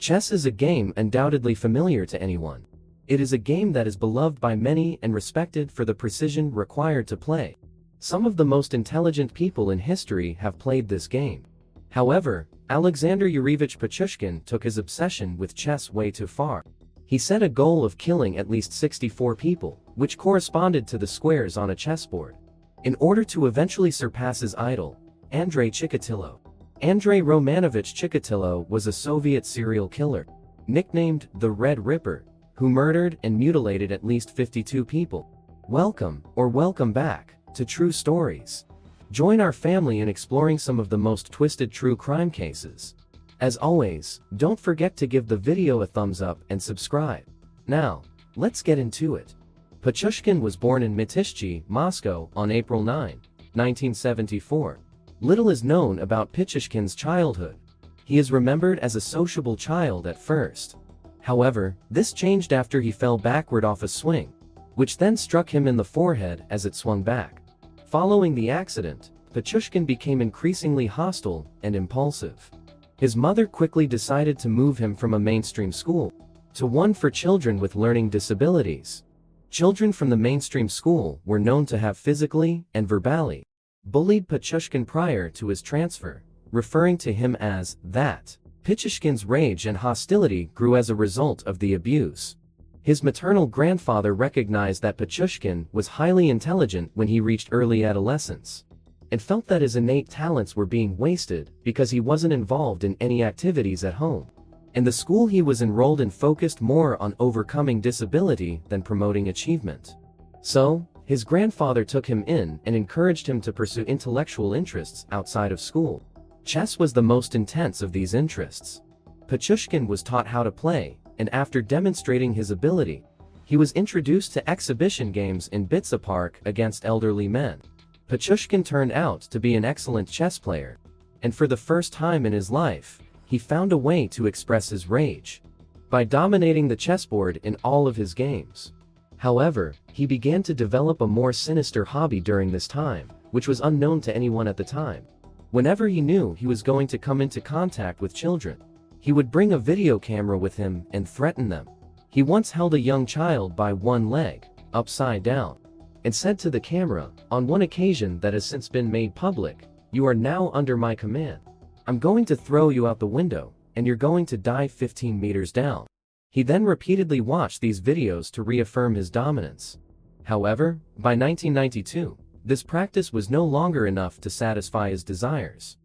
Chess is a game undoubtedly familiar to anyone. It is a game that is beloved by many and respected for the precision required to play. Some of the most intelligent people in history have played this game. However, Alexander Yurievich Pichushkin took his obsession with chess way too far. He set a goal of killing at least 64 people, which corresponded to the squares on a chessboard, in order to eventually surpass his idol, Andrei Chikatilo. Andrei Romanovich Chikatilo was a Soviet serial killer, nicknamed the Red Ripper, who murdered and mutilated at least 52 people. Welcome back to True Stories. Join our family in exploring some of the most twisted true crime cases. As always, don't forget to give the video a thumbs up and subscribe. Now, let's get into it. Pichushkin was born in Mytishchi, Moscow, on April 9, 1974. Little is known about Pichushkin's childhood. He is remembered as a sociable child at first. However, this changed after he fell backward off a swing, which then struck him in the forehead as it swung back. Following the accident, Pichushkin became increasingly hostile and impulsive. His mother quickly decided to move him from a mainstream school to one for children with learning disabilities. Children from the mainstream school were known to have physically and verbally bullied Pichushkin prior to his transfer, referring to him as that. Pichushkin's rage and hostility grew as a result of the abuse. His maternal grandfather recognized that Pichushkin was highly intelligent when he reached early adolescence, and felt that his innate talents were being wasted because he wasn't involved in any activities at home. And the school he was enrolled in focused more on overcoming disability than promoting achievement. So, his grandfather took him in and encouraged him to pursue intellectual interests outside of school. Chess was the most intense of these interests. Pichushkin was taught how to play, and after demonstrating his ability, he was introduced to exhibition games in Bitsa Park against elderly men. Pichushkin turned out to be an excellent chess player, and for the first time in his life, he found a way to express his rage by dominating the chessboard in all of his games. However, he began to develop a more sinister hobby during this time, which was unknown to anyone at the time. Whenever he knew he was going to come into contact with children, he would bring a video camera with him and threaten them. He once held a young child by one leg, upside down, and said to the camera, on one occasion that has since been made public, "You are now under my command. I'm going to throw you out the window, and you're going to dive 15 meters down." He then repeatedly watched these videos to reaffirm his dominance. However, by 1992, this practice was no longer enough to satisfy his desires.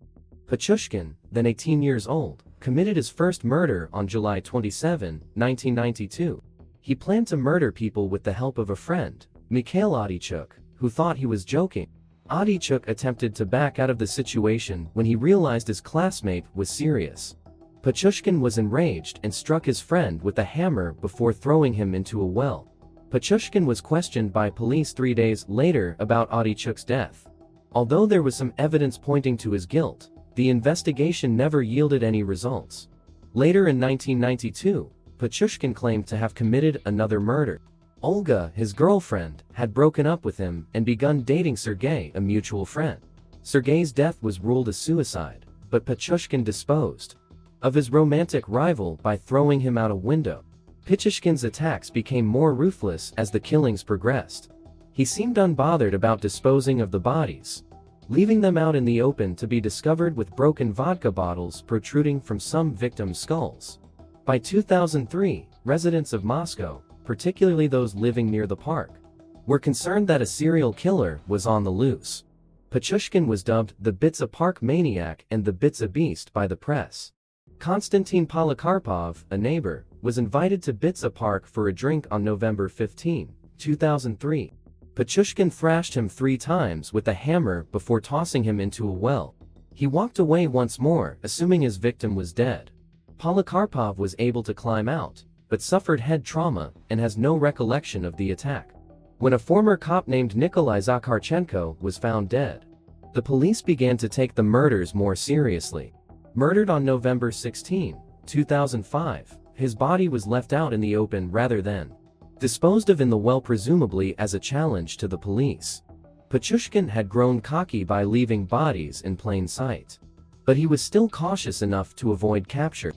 Pichushkin, then 18 years old, committed his first murder on July 27, 1992. He planned to murder people with the help of a friend, Mikhail Adichuk, who thought he was joking. Adichuk attempted to back out of the situation when he realized his classmate was serious. Pichushkin was enraged and struck his friend with a hammer before throwing him into a well. Pichushkin was questioned by police 3 days later about Adichuk's death. Although there was some evidence pointing to his guilt, the investigation never yielded any results. Later in 1992, Pichushkin claimed to have committed another murder. Olga, his girlfriend, had broken up with him and begun dating Sergei, a mutual friend. Sergei's death was ruled a suicide, but Pichushkin disposed of his romantic rival by throwing him out a window. Pichushkin's attacks became more ruthless as the killings progressed. He seemed unbothered about disposing of the bodies, leaving them out in the open to be discovered with broken vodka bottles protruding from some victims' skulls. By 2003, residents of Moscow, particularly those living near the park, were concerned that a serial killer was on the loose. Pichushkin was dubbed the Bitsa Park Maniac and the Bitsa Beast by the press. Konstantin Polikarpov, a neighbor, was invited to Bitsa Park for a drink on November 15, 2003. Pichushkin thrashed him 3 times with a hammer before tossing him into a well. He walked away once more, assuming his victim was dead. Polikarpov was able to climb out, but suffered head trauma and has no recollection of the attack. When a former cop named Nikolai Zakharchenko was found dead, the police began to take the murders more seriously. Murdered on November 16, 2005, his body was left out in the open rather than disposed of in the well, presumably as a challenge to the police. Pichushkin had grown cocky by leaving bodies in plain sight, but he was still cautious enough to avoid capture.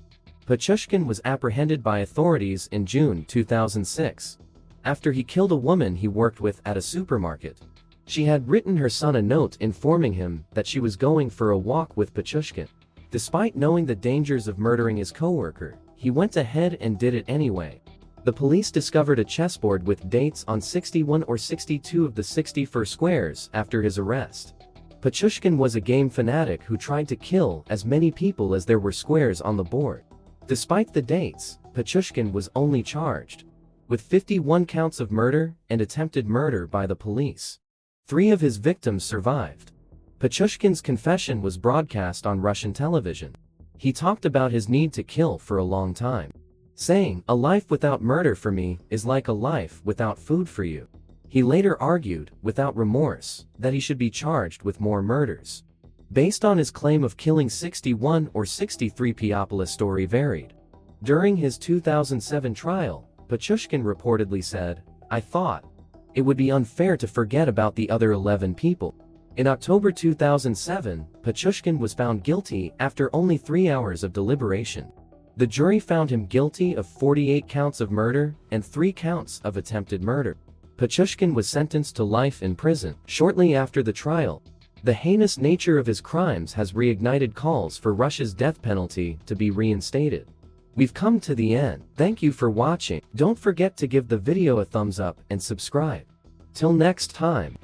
Pichushkin was apprehended by authorities in June 2006. After he killed a woman he worked with at a supermarket. She had written her son a note informing him that she was going for a walk with Pichushkin. Despite knowing the dangers of murdering his coworker, he went ahead and did it anyway. The police discovered a chessboard with dates on 61 or 62 of the 64 squares after his arrest. Pichushkin was a game fanatic who tried to kill as many people as there were squares on the board. Despite the dates, Pichushkin was only charged with 51 counts of murder and attempted murder by the police. 3 of his victims survived. Pichushkin's confession was broadcast on Russian television. He talked about his need to kill for a long time, saying, "A life without murder for me is like a life without food for you." He later argued, without remorse, that he should be charged with more murders. Based on his claim of killing 61 or 63 people, his story varied. During his 2007 trial, Pichushkin reportedly said, "I thought it would be unfair to forget about the other 11 people." In October 2007, Pichushkin was found guilty after only 3 hours of deliberation. The jury found him guilty of 48 counts of murder and 3 counts of attempted murder. Pichushkin was sentenced to life in prison shortly after the trial. The heinous nature of his crimes has reignited calls for Russia's death penalty to be reinstated. We've come to the end. Thank you for watching. Don't forget to give the video a thumbs up and subscribe. Till next time.